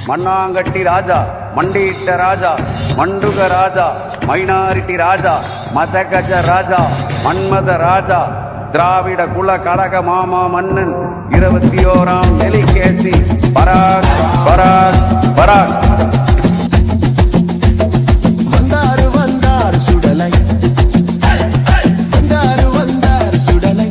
மண்ணாங்கட்டி ராஜா, மண்டியிட்ட ராஜா, மண்டுக ராஜா, minority ராஜா, மதகஜ ராஜா, மன்மத ராஜா, திராவிட குல கடக மாமா மன்னன் 21ஆம் எலிகேசி பராக் பராக் பராக். வந்தாரு வந்தார் சுடலை, வந்தாரு வந்தார் சுடலை.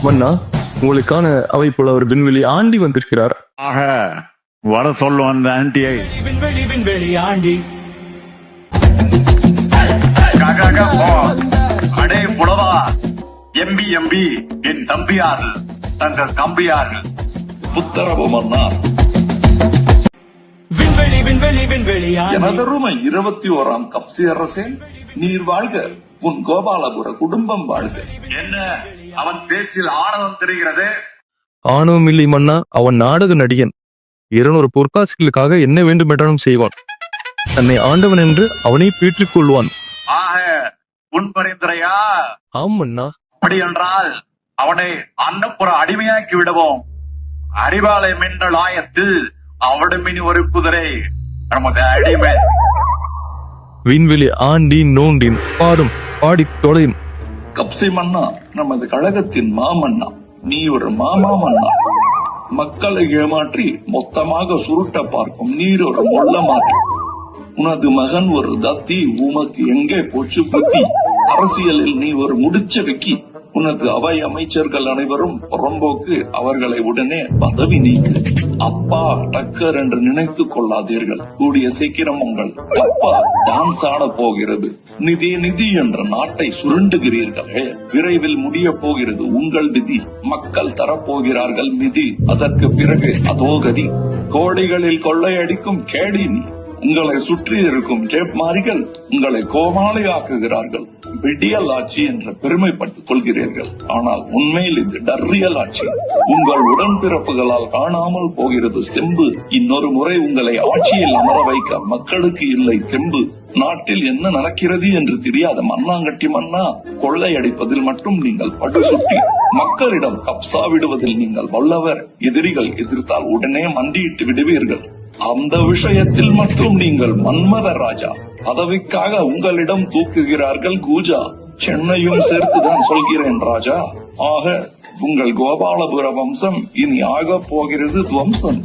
மன்னா, உங்களுக்கான அவை போல ஒரு விண்வெளி ஆண்டி வந்திருக்கிறார். ஆக வர சொல்லும் அந்த ஆண்டியை. விண்வெளி விண்வெளி ஆண்டி அடே புலவா, எம்பி எம்பி என் தம்பியார்கள், தங்கள் தம்பியார்கள். புத்தரவு மன்னா, விண்வெளி விண்வெளி விண்வெளி ஆண்டி. எனதருமை 21ஆம் கப்சி அரசே, நீர் வாழ்க, உன் கோபாலபுர குடும்பம் வாழ்க. என்ன அவன் பேச்சில் ஆணவம் தெரிகிறது? ஆணவம் இல்லை மன்னா, அவன் நாடக நடிகன். 200 பொற்காசுகளுக்காக என்ன வேண்டுமென்றாலும் செய்வான். தன்னை ஆண்டவன் என்று அவனை பீற்றிக் கொள்வான். ஆக உன் பரிந்துரையா? ஆம் மன்னா. அப்படி என்றால் அவனை அன்னப்புற அடிமையாக்கி விடுவோம். அறிவாலை மின்னல் ஆயத்தில் அவடுமினி ஒரு குதிரை நமது அடிமை. விண்வெளி ஆண்டி நோண்டின் பாடும் பாடித் தொலையும். கப்சி மன்னா, நமது கழகத்தின் மாமன்னா, நீ ஒரு மாமா மன்னா. மக்களை ஏமாற்றி மொத்தமாக சுருட்ட பார்க்கும் நீர் ஒரு மொள்ள மாறி. உனது மகன் ஒரு தத்தி, உமக்கு எங்கே போச்சு புத்தி? அரசியலில் நீ ஒரு முடிச்ச வைக்கி. உனது அவை அமைச்சர்கள் அனைவரும் புறம்போக்கு, அவர்களை உடனே பதவி நீக்கு. அப்பா டக்கர் என்று நினைத்துக் கொள்ளாதீர்கள். கூடிய சீக்கிரம் உங்கள் அப்பா டான்ஸ் ஆட போகிறது. நிதி நிதி என்ற நாட்டை சுருண்டுகிறீர்களே, விரைவில் முடிய போகிறது உங்கள் விதி. மக்கள் தரப்போகிறார்கள் நிதி, அதற்கு பிறகு அதோ கதி. கோடிகளில் கொள்ளையடிக்கும் கேடி நீ. உங்களை சுற்றி இருக்கும் கேப்மாரிகள் உங்களை கோமாளி ஆக்குகிறார்கள். விடியல் ஆட்சி என்று பெருமைப்பட்டுக் கொள்கிறீர்கள். ஆனால் உண்மையில் இது டர்ரியல் ஆட்சி. உங்கள் உடன்பிறப்புகளால் காணாமல் போகிறது செம்பு. இன்னொரு முறை உங்களை ஆட்சியில் அமர வைக்க மக்களுக்கு இல்லை தெம்பு. நாட்டில் என்ன நடக்கிறது என்று தெரியாத மண்ணாங்கட்டி மன்னா, கொள்ளையடிப்பதில் மட்டும் நீங்கள் படுசுட்டி. மக்களிடம் கப்சா விடுவதில் நீங்கள் வல்லவர். எதிரிகள் எதிர்த்தால் உடனே மண்டியிட்டு விடுவீர்கள். அந்த விஷயத்தில் மட்டும் நீங்கள் மன்மத ராஜா. பதவிக்காக உங்களிடம் தூக்குகிறார்கள் கூஜா. சென்னையும் சேர்த்துதான் சொல்கிறேன் ராஜா. ஆக உங்கள் கோபாலபுர வம்சம் இனி ஆக போகிறது துவம்சம்.